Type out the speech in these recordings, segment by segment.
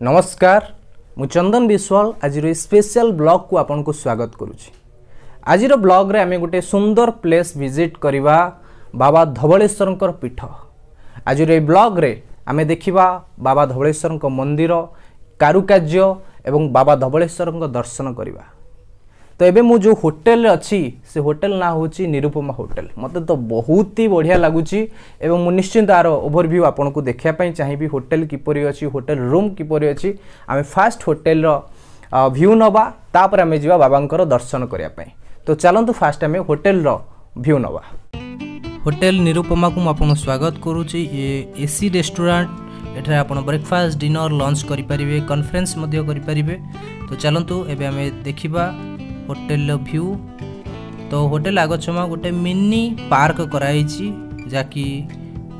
नमस्कार मु चंदन विश्वाल आज स्पेशल ब्लॉग को आपन को स्वागत करुछि। आज ब्लॉग रे आमे गोटे सुंदर प्लेस विजिट करिबा बाबा धवलेश्वर पीठ। आज ब्लॉग रे आमे देखिबा बाबा धवलेश्वर मंदिर कारुकार्य एवं बाबा धवलेश्वर दर्शन करिबा। तो एबे मु जो होटल अच्छी से होटल ना होची निरुपमा होटल। मते तो बहुत ही बढ़िया लगुची एवं मु निश्चिंत आरो ओवरव्यू आपन को देखिया पई चाहिबी होटल किपरि अछि, होटल रूम किपरि अछि। आमे फास्ट होटल रो व्यू नबा तापर आमे जिबा बाबांकर दर्शन करिया पई। तो चलंतु फास्ट आमे होटल रो व्यू नबा। होटल निरुपमा को आपन स्वागत करूची। ये एसी रेस्टोरेंट एठारे आपन ब्रेकफास्ट डिनर लंच करि परिबे, कॉन्फ्रेंस मध्य करि परिबे। तो चलंतु एबे आमे देखिबा होटल व्यू। तो होटल आगछमा गोटे मिनी पार्क कराई जाकि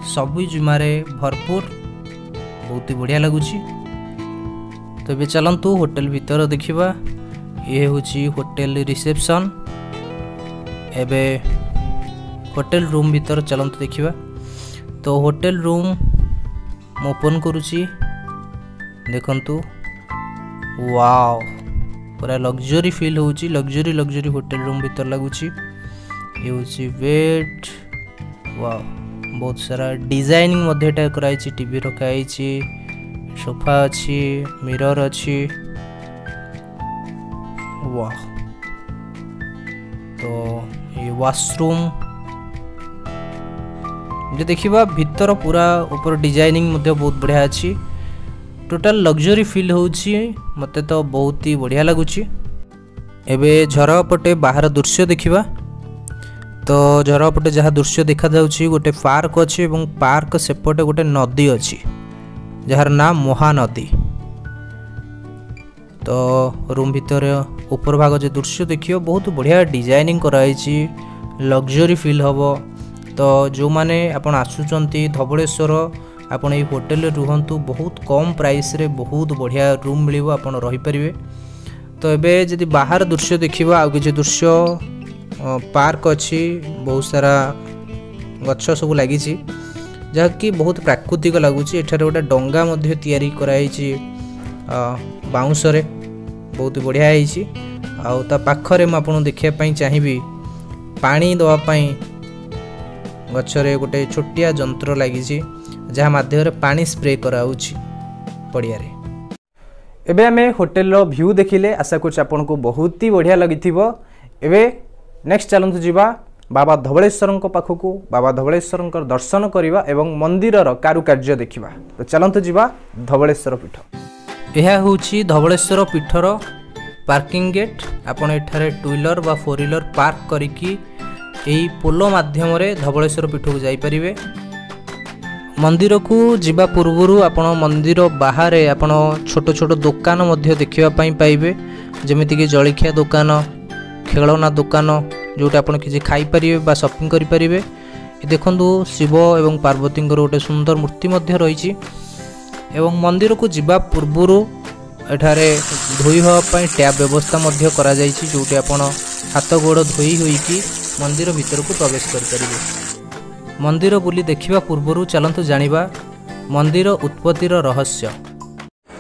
सबु जिमारे भरपूर बहुत ही बढ़िया लगुची। तो ये चलंतु होटल भीतर देखिबा। ये होची होटल रिसेप्शन। एबे होटल रूम भीतर चलंतु देखिबा। तो होटल रूम ओपन करूची। देखंतु वाओ पूरा लग्जरी फील होची। लग्जरी होटल रूम भीतर लगुची। ये होची बेड। वाओ बहुत सारा डिजाइनिंग मध्ये टा कराई छि। टीवी रखाई छि, सोफा अछि, मिरर अछि। वाओ तो ये वॉशरूम जे देखिबा भीतर पूरा ऊपर डिजाइनिंग मध्ये बहुत बढ़िया अछि। टोटल लग्जरी फील होची। मते तो बहुत ही बढ़िया लगुची। एबे झरा पटे बाहर दृश्य देखिबा। तो झरा पटे जहा दृश्य देखा जाउची गोटे पार्क अछि एवं पार्क सेपटे गोटे नदी अछि जहार नाम महानदी। तो रूम भीतर ऊपर भाग जे दृश्य देखियो बहुत बढ़िया डिजाइनिंग कराई छि। लग्जरी फील हबो। तो जो माने आपण आसुचंती धवलेश्वर आपण ये होटल रुहंतु बहुत कम प्राइस रे बहुत बढ़िया रूम मिलिबो, आपण रही परिबे। तो एबे जदि बाहर दृश्य देखिबा आ कि दृश्य पार्क अछि, बहुत सारा गच्छ सब लागि छि जहा कि बहुत प्राकृतिक लागुछि। एठारे गोटे डंगा मध्ये तयारी कराई छि बाउंस रे, बहुत बढ़िया है छि। आ ता पाखरे म आपण देखिया पई चाहिबी पानी दवा पई गच्छ रे गोटे छोटिया जंत्र लागि छि जहाँ माध्यम पानी स्प्रे कराउछि पड़िया रे। एबे हमें होटल रो व्यू देखिले, आशा कुछ आपन को बहुत ही बढ़िया लगिथिबो। एबे नेक्स्ट चलंतु जिबा बाबा धवलेश्वर पाखकू, बाबा धवलेश्वर दर्शन करिबा एवं मंदिर रो कारुकार्य देखिबा। तो चलंतु जिबा धवलेश्वर पीठ। यह होछि धवलेश्वर पीठर पार्किंग गेट। आपन एठारे टू व्हीलर बा फोर व्हीलर पार्क करिकी एई पोलो माध्यम रे धवलेश्वर पीठ को जाई परिबे। मंदिर को जिबा पूर्वरु आपण मंदिर बाहर आपण छोट छोट दुकान मध्य देखिबा पई पाइबे, जेमिति कि जळिखिया दुकान, खेलना दुकान, जोटा आपण किछि खाई परिबे बा शॉपिंग करि परिबे। देखंतु शिव एवं पार्वती गोटे सुंदर मूर्ति मध्य रहिछि। एवं मंदिर को जिबा पूर्वरु एठारे धोई हो पई टैप व्यवस्था मध्य करा जाइछि, जोटे आपण हाथ गोड़ धोई होई कि मंदिर भीतर को प्रवेश करि परिबे। मंदिर बुली देखिबा पूर्वरु चलंतु जानिबा मंदिर उत्पत्तिर रहस्य।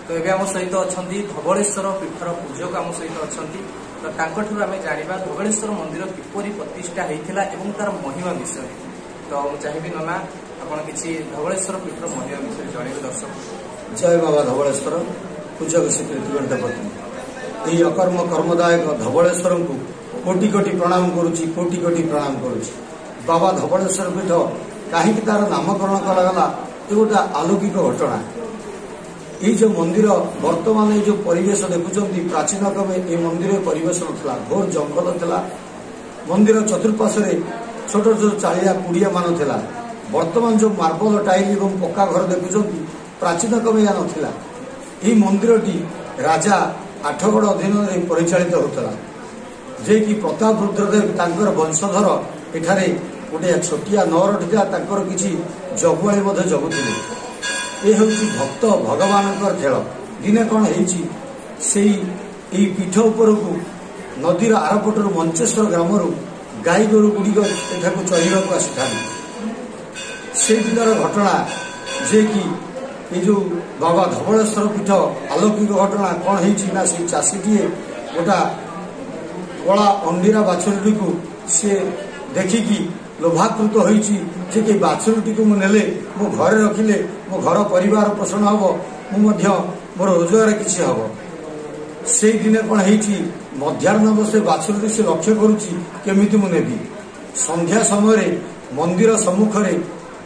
तो एबे हम सहित अछंती धवलेश्वर पीठर पूजक हम सहित अछंती। तो तांकठुर हमें जानिबा धवलेश्वर मंदिर किपरि प्रतिष्ठा हेइथिला एवं तार महिमा विषय। तो हम चाहिबी नना आपण किछि धवलेश्वर पीठर महिमा विषय जणेबे दर्शक। जय बाबा धवलेश्वर पूजक स्वीकृति गणपति। एई अकर्म कर्मदायक धवलेश्वर को कोटि कोटि प्रणाम करूची, कोटि कोटि प्रणाम करूची। बाबा धवलेश्वर पीठ कहीं तार नामकरण करागला ये गोटे अलौकिक घटना। ये जो मंदिर वर्तमान ये जो परिवेश देखुं प्राचीन कमे ये मंदिर परिवेश ना घोर जंगल था। मंदिर चतुर्पार्श्व छोट छोट चालिया कुड़िया मान था। वर्तमान जो मार्बल टाइल और पक्का घर देखुं प्राचीन कमे या नाला। ये मंदिर टी राजा आठगड़ अधीन में परिचालित होता, जे कि प्रताप रुद्रदेव तांकर वंशधर एठारे गोटे छोटिया नगर था। किसी जगुआई जगुले ये हूँ भक्त भगवान खेल। दिने कौन हो पीठ उपर को नदीर आरपटर मंचेश्वर ग्राम गाई गोरु गुड़िक एठाक चलवाक आसी से घटना जे कि ये जो बाबा धवलेश्वर पीठ अलौकिक घटना कौन है से चाषीटीए गोटा कला अंडीरा बाछुरी को सी देखिकी लोभाकृत होती बाछुरी को मुझे मो घरे रखिले मो घर परिवार पोषण हम मोर रोजगार किसी हम से दिन कौन है मध्याह्न से बाछुरी से लक्ष्य करुच्ची केमिति मु नेबी संध्या समय मंदिर सम्मुख में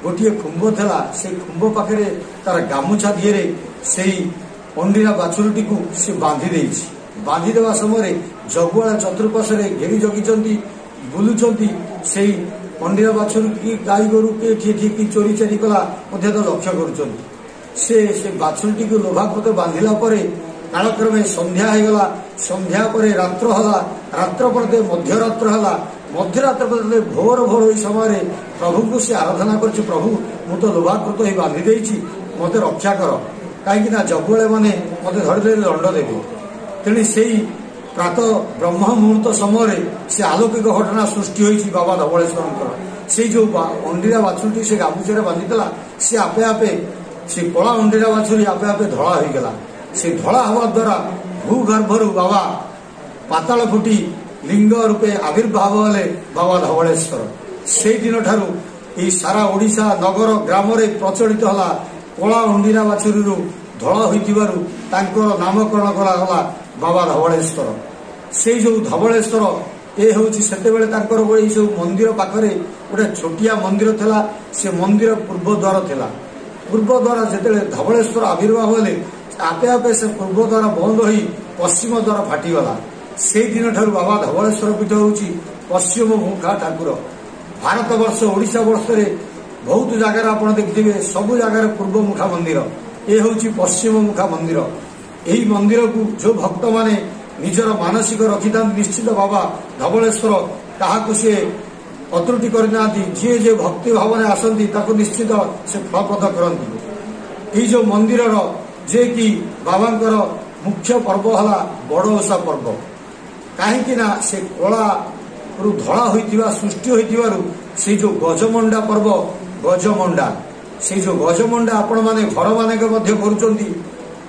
गोटे खुंब था से खुंब पाखे तार गामुछा दिए से अंडीरा बाछुरी को सी बांधी देवा समय जगुआला चतुर्पार्श्व घेरी जगी बुलुंट से अंडीरा बाछुरी की गाई गोरु कि चोरी चारी कला तो लक्ष्य कर बाछुरी को लोभाकृत बांधिला कालक्रमे संध्या होगला संध्या पर रात्र है रात्र पर मध्यरात्र है मध्यरात्र पर भोर भोर हो समय प्रभु को सी आराधना कर प्रभु मु तो लोभाकृत ही बांधी देछि मते रक्षा कर कहीं जगुआले मैंने मत धरदे दंड देवे तेणु से प्रातः ब्रह्म मुहूर्त समय से अलौकिक घटना सृष्टि होती बाबा धवलेश्वर से जो अंडीरा बाछुरी से गामुछे बांधीला सी आपे आपे से कला अंडीरा बाछुरी आपे आपे धड़ा होगला से धड़ा हवा द्वारा भूगर्भर बाबा पाताल फुटी लिंग रूपे आविर्भाव हेले बाबा धवलेश्वर से दिन ठारू ये सारा ओडिशा नगर ग्राम प्रचलित है कला अंडीरा बाछुरी धड़ा होइतिबारु नामकरण करागला बाबा धवलेश्वर से जो धवलेश्वर ये हूँ से मंदिर पाखरे गोटे छोटिया मंदिर था से मंदिर पूर्वद्वार था पूर्वद्वार जिते धवलेश्वर आविर्भाव हेले आपे आपे से पूर्वद्वार बंद हो पश्चिम द्वार फाटीगला से दिन ठारू बाबा धवलेश्वर पीठ हूँ पश्चिम मुखा ठाकुर भारत वर्ष ओडिशा वर्ष बहुत जगार आप देखिए सबु जगार पूर्व मुखा मंदिर ये हूँ पश्चिम मुखा मंदिर यही मंदिर को जो भक्त माने निजर मानसिक रखि था निश्चित बाबा धवलेश्वर ताहाकु से अत्रुटि करना जी जे भक्ति भाव में आसती निश्चित से फलप्रद करती। जो मंदिर जे कि बाबांकर मुख्य पर्व है बड़ ओषा पर्व कहीं से कला धड़ा होइतिबा सृष्टि होइतिबारु से जो गजमंडा पर्व गजमंडा से जो गजमंडा आपण माने घर माने के मध्य करूचंती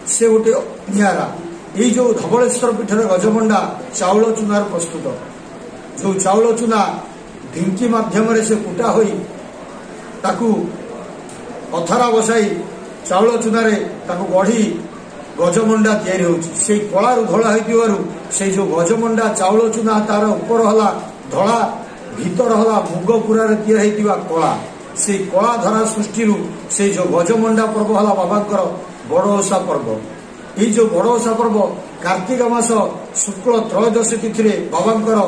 से गोटे नियारा ये जो धवलेश्वर पीठर गजमंडा चाउल चूनार प्रस्तुत जो चाउल चूना ढिंकी माध्यम से कुटा होई ताकू अथरा बसाई चाउल चूनारे ताकू गढ़ी गजमंडा तैयारी होची से कलारू धड़ा होइतिबारु से जो गजमंडा चाउल चूना तार ऊपर हला धड़ा भीतर हला मुग पुरारे तैयारी होइतिबा कला से कला धरा सृष्टि से जो गजमंडा पर्व हला बाबांकर बड़ ओषा पर्व ये जो बड़ ओषा पर्व कार्तिक मास शुक्ल त्रयोदशी तिथि बाबांकर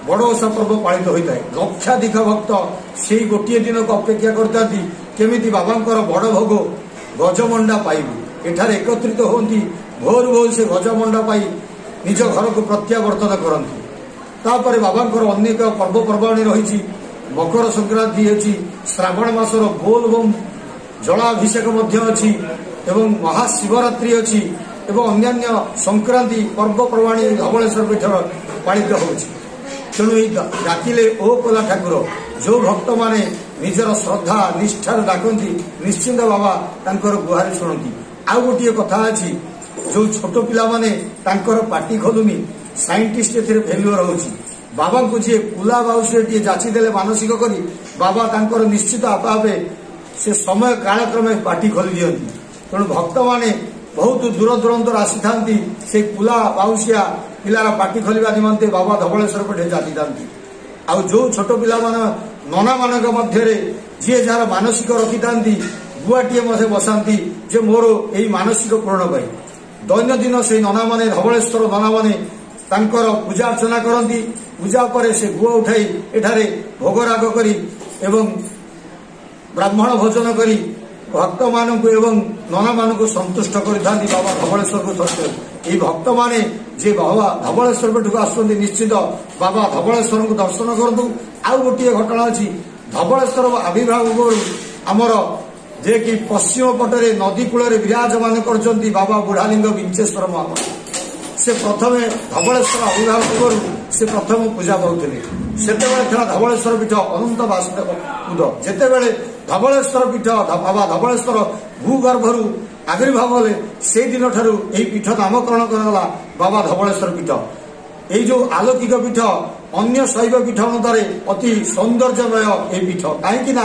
बड़ ओषा पर्व पालित होता है लक्षाधिक भक्त से गोटे दिन को अपेक्षा करता केमिति बाबांकर बड़ भोग गजमंडा पाइबू एठार एकत्रित होती भोर भोर से गजमंडा पाई निज घर को प्रत्यावर्तन करती तापर बाबांकर अनेक पर्वपर्वाणी रही मकर संक्रांति अच्छी श्रावण मासर बोलबम जलाभिषेक अच्छी एवं महाशिवरात्रि अच्छी एवं अन्यान्य संक्रांति पर्वपर्वाणी धवलेश्वर पीठर पालित होची तेणु डाकिले ओ कोला ठाकुर जो भक्त माने निजर श्रद्धा निष्ठार डाकती निश्चिंत बाबा तांकर गुहारी शुणती आउ गोटे कथा अच्छी जो छोट पिला माने तांकर पाटी खोलुनी साइंटिस्ट एथिरे फेल्युअर होची बाबा को जी कुला बाउसी जाची देले मानसिक करी बाबा तांकर निश्चित आपे से समय कालक्रमे पाटी खोली दियंती तेणु भक्त माने बहुत दूर दूरांतर आसी था से कुला बाउसिया पिलार पाटी खोलिबा निमंते बाबा धवलेश्वर पीठ जाती था आउ जो छोट पिला नना मानक मध्य जी जार मानसिक रखी था गुआटीए मसे बसाती जे मोर यही मानसिक पूर्ण पाई दैनंदिन से नना माने धवलेश्वर नना माने तांकर पूजा अर्चना करती पूजा पर से गुआ उठाई एठारे भोगराग करी एवं ब्राह्मण भोजन करी भक्त मानक एवं नना मानक संतुष्ट करता बाबा धवलेश्वर को ये भक्त माने जे बाबा धवलेश्वर पेठ को आसुँच निश्चित बाबा धवलेश्वर को दर्शन करतु आउ गोटे घटना अच्छी धवलेश्वर आविर्भाव आमर जे कि पश्चिम पटरे नदी कूल विराजमान करछंती बाबा बुढ़ालिंग विंचेश्वर महाराज से प्रथम धवलेश्वर आविर्भाव पूर्व से प्रथम पूजा पाते से धवलेश्वर पीठ अनंत बासुदेव कूद जिते धवलेश्वर पीठ बाबा धवलेश्वर भूगर्भर आविर्भाव हेले से दिन ठारू एही पीठ नामकरण करागला बाबा धवळेश्वर पीठ। एई जो आलौकिक पीठ अन्य शैव पीठ मध्य अति सौंदर्यमय ए पीठ कहीं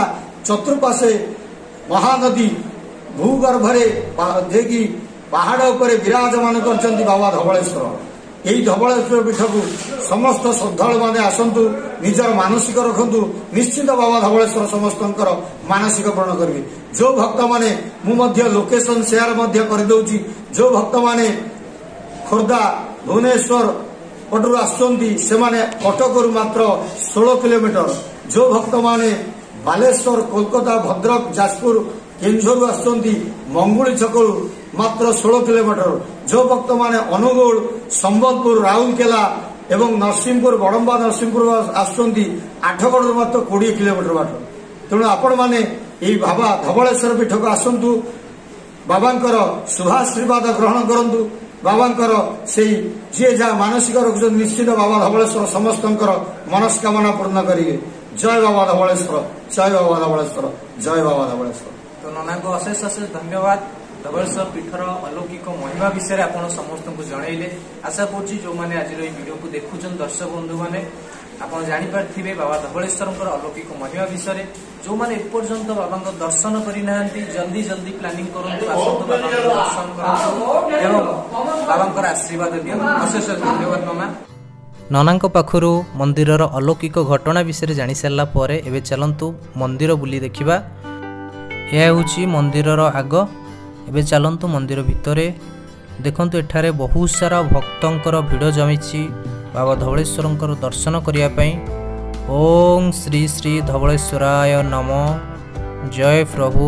चतुर्पाशे महानदी भूगर्भरे जेकि पहाड़ उपरे विराजमान करछन्ति बाबा धवळेश्वर। यही धवळेश्वर पीठ को समस्त श्रद्धालु माने आसंतु निजर मानसिक रखंतु निश्चित बाबा धवळेश्वर समस्तंकर मानसिक पूर्ण करिवे। जो भक्त माने मु मध्य लोकेशन शेयर मध्य कर दउची जो भक्त माने खोर्धा भुवनेश्वर पटरू आसुचंती से माने कटकरू मात्र 16 किलोमीटर। जो भक्त माने बालेश्वर कोलकाता भद्रक जाजपुर केन्दुझर आसुचंती मंगुली छकरू मात्र 16 किलोमीटर। जो भक्त माने अनुगुल संबलपुर राउरकेला एवं नरसिंहपुर बड़म्बा नरसिंहपुर आसुचंती आठगड़ मात्र 20 किलोमीटर बाट। तेणु आपण माने एई बाबा धवळेश्वर पीठ को आसंतु बाबांकर शुभाशीर्वाद ग्रहण करंतु। बाबांकर से जे जा मानसिक रखुछन निश्चित बाबा धवळेश्वर समस्तंकर मनस्कामना पूर्ण करिवे। जय बाबा धवळेश्वर, जय बाबा धवळेश्वर, जय बाबा धवळेश्वर। तो नना को अशेष अशेष धन्यवाद। धवळेश्वर पीठर अलौकिक महिमा विषय आपण समस्त को जणाइले। आशा करूँ जो मैंने आज वीडियो को देखुछन दर्शक बंधु मैंने आप जानीपारे बाबा धवळेश्वर अलौकिक महिमा विषय। जो मैंने एपर्यंत बाबा दर्शन करना जल्दी जल्दी प्लानिंग करूँ आसतु बाबा दर्शन करूँ बाबा आशीर्वाद दिखाँ। अशेष धन्यवाद मामा। नना पाखु मंदिर अलौकिक घटना विषय जानी सारा पर एवं चलतु मंदिर बुली देखा। यह हूँ मंदिर आग। एवं चलतु मंदिर भितर देखु एठारे बहुत सारा भक्तंकर भिड़ जमी बाबा धवळेश्वर दर्शन करने। ओम श्री श्री धवळेश्वराय नम। जय प्रभु।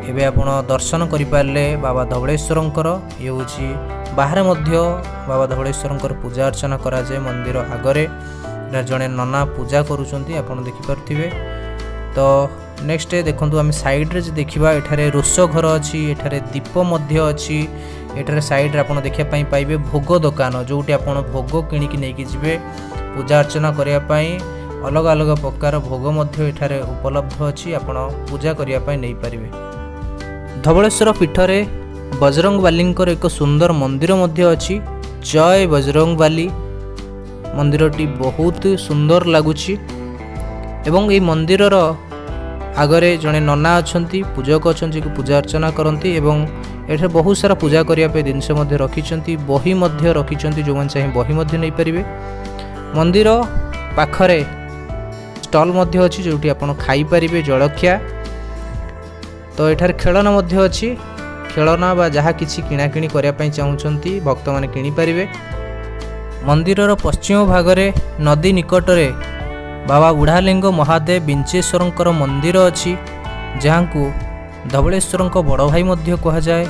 एवं आपण दर्शन करें बाबा धवळेश्वर। ये हूँ बाहर मध्य बाबा धवळेश्वर पूजा अर्चना कराए मंदिर आगरे जड़े नना पूजा करुँच आपड़ देखिपे। तो नेक्स्ट देखो आम साइड्रे देखा एठारे रोष घर अच्छी एठारे दीप अच्छी एठारे साइड्रे आप देखापी पाइबे भोग दुकान जोटी आप भोग किणिकी नहीं जी पूजा अर्चना करने। अलग अलग प्रकार भोग एठारे उपलब्ध अच्छी आप पूजा करने नहीं पारे। धवळेश्वर पीठरे बजरंगबाली एक सुंदर मंदिर अच्छी। जय बजरंगबाली। मंदिरटी बहुत सुंदर लगुच एवं ये मंदिर आगरे जड़े नना अच्छा पूजक अच्छा पूजा अर्चना करती एवं एठे बहुत सारा पूजा करने जिनस रखी बही रखी जो मैंने चाहे बही नहीं पारे। मंदिर पाखरे स्टल अच्छी जोटी आप खाईपारे जलखिया। तो एठार खेलना अच्छी खेलना बा जहाँ किसी किणाकिणी करने चाहूँगी भक्त मैंने किनीपारे। मंदिर पश्चिम भागरे नदी निकटरे बाबा बुढ़ालिंग महादेव विंचेश्वर मंदिर अच्छी जहाँ को धवळेश्वर बड़ भाई कह जाए।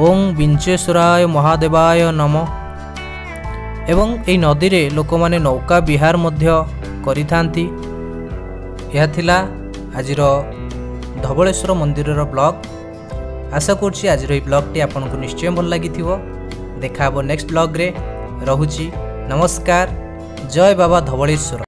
ओम विंचेश्वराय महादेवाय नम। एवं यही नदी रे लोक माने नौका विहार करिथांती। यह थिला आजिर धवळेश्वर मंदिर ब्लॉग। आशा करुँची आज ब्लॉग टी आपन को निश्चय भल लगी। देखा नेक्स्ट ब्लॉग रे। रहुची नमस्कार। जय बाबा धवळेश्वर।